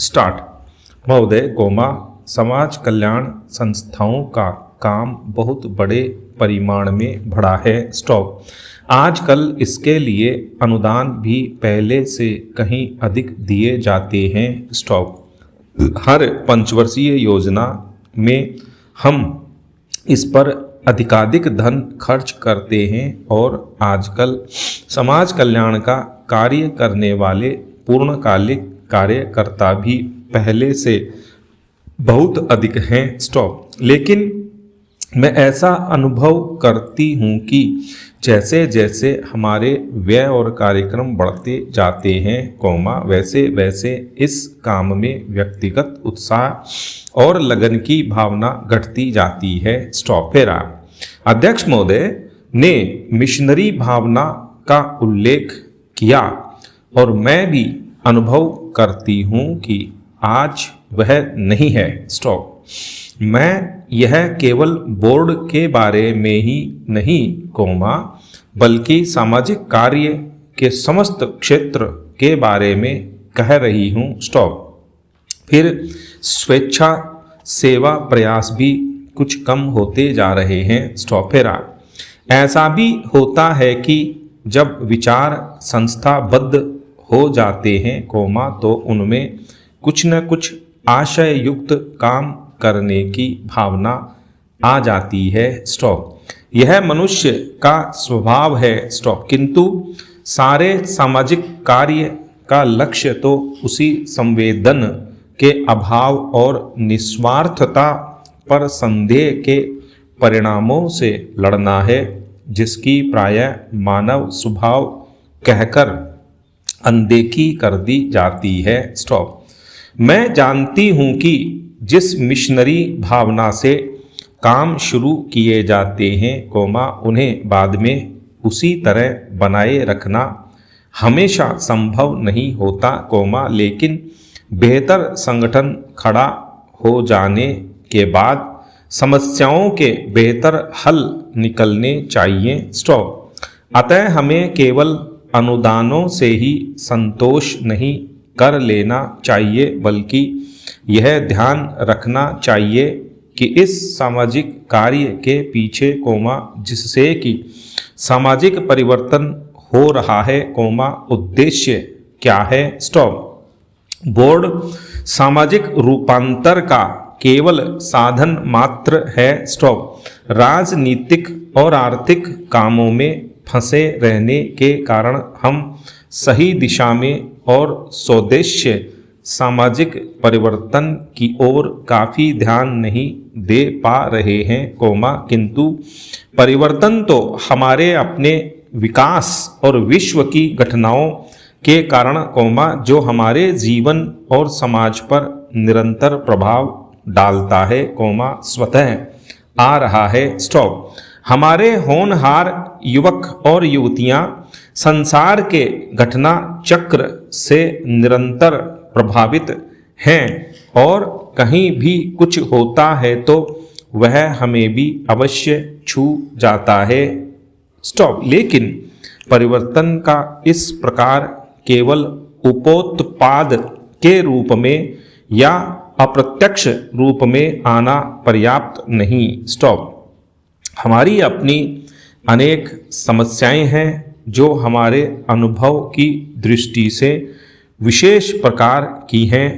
Start. महोदय, समाज कल्याण संस्थाओं का काम बहुत बड़े परिमाण में बढ़ा है। स्टॉप। आजकल इसके लिए अनुदान भी पहले से कहीं अधिक दिए जाते हैं। स्टॉप। हर पंचवर्षीय योजना में हम इस पर अधिकाधिक धन खर्च करते हैं और आजकल समाज कल्याण का कार्य करने वाले पूर्णकालिक कार्यकर्ता भी पहले से बहुत अधिक हैं। स्टॉप। लेकिन मैं ऐसा अनुभव करती हूँ कि जैसे जैसे हमारे व्यय और कार्यक्रम बढ़ते जाते हैं, वैसे वैसे इस काम में व्यक्तिगत उत्साह और लगन की भावना घटती जाती है। स्टॉप। अध्यक्ष महोदय ने मिशनरी भावना का उल्लेख किया और मैं भी अनुभव करती हूँ कि आज वह नहीं है। स्टॉप। मैं यह केवल बोर्ड के बारे में ही नहीं, बल्कि सामाजिक कार्य के समस्त क्षेत्र के बारे में कह रही हूँ। स्टॉप। फिर स्वेच्छा सेवा प्रयास भी कुछ कम होते जा रहे हैं। स्टॉप। ऐसा भी होता है कि जब विचार संस्थाबद्ध हो जाते हैं, तो उनमें कुछ न कुछ आशय युक्त काम करने की भावना आ जाती है। स्टॉप। यह मनुष्य का स्वभाव है। स्टॉप। किंतु सारे सामाजिक कार्य का लक्ष्य तो उसी संवेदन के अभाव और निस्वार्थता पर संदेह के परिणामों से लड़ना है, जिसकी प्रायः मानव स्वभाव कहकर अनदेखी कर दी जाती है। स्टॉप। मैं जानती हूँ कि जिस मिशनरी भावना से काम शुरू किए जाते हैं, उन्हें बाद में उसी तरह बनाए रखना हमेशा संभव नहीं होता, लेकिन बेहतर संगठन खड़ा हो जाने के बाद समस्याओं के बेहतर हल निकलने चाहिए। स्टॉप। अतः हमें केवल अनुदानों से ही संतोष नहीं कर लेना चाहिए, बल्कि यह ध्यान रखना चाहिए कि इस सामाजिक कार्य के पीछे, जिससे कि सामाजिक परिवर्तन हो रहा है, उद्देश्य क्या है। स्टॉप। बोर्ड सामाजिक रूपांतर का केवल साधन मात्र है। स्टॉप। राजनीतिक और आर्थिक कामों में फंसे रहने के कारण हम सही दिशा में और स्वदेश्य सामाजिक परिवर्तन की ओर काफ़ी ध्यान नहीं दे पा रहे हैं, किंतु परिवर्तन तो हमारे अपने विकास और विश्व की घटनाओं के कारण, जो हमारे जीवन और समाज पर निरंतर प्रभाव डालता है, स्वतः आ रहा है। स्टॉप। हमारे होनहार युवक और युवतियां संसार के घटना चक्र से निरंतर प्रभावित हैं और कहीं भी कुछ होता है तो वह हमें भी अवश्य छू जाता है। स्टॉप। लेकिन परिवर्तन का इस प्रकार केवल उपोत्पाद के रूप में या अप्रत्यक्ष रूप में आना पर्याप्त नहीं। स्टॉप। हमारी अपनी अनेक समस्याएं हैं जो हमारे अनुभव की दृष्टि से विशेष प्रकार की हैं,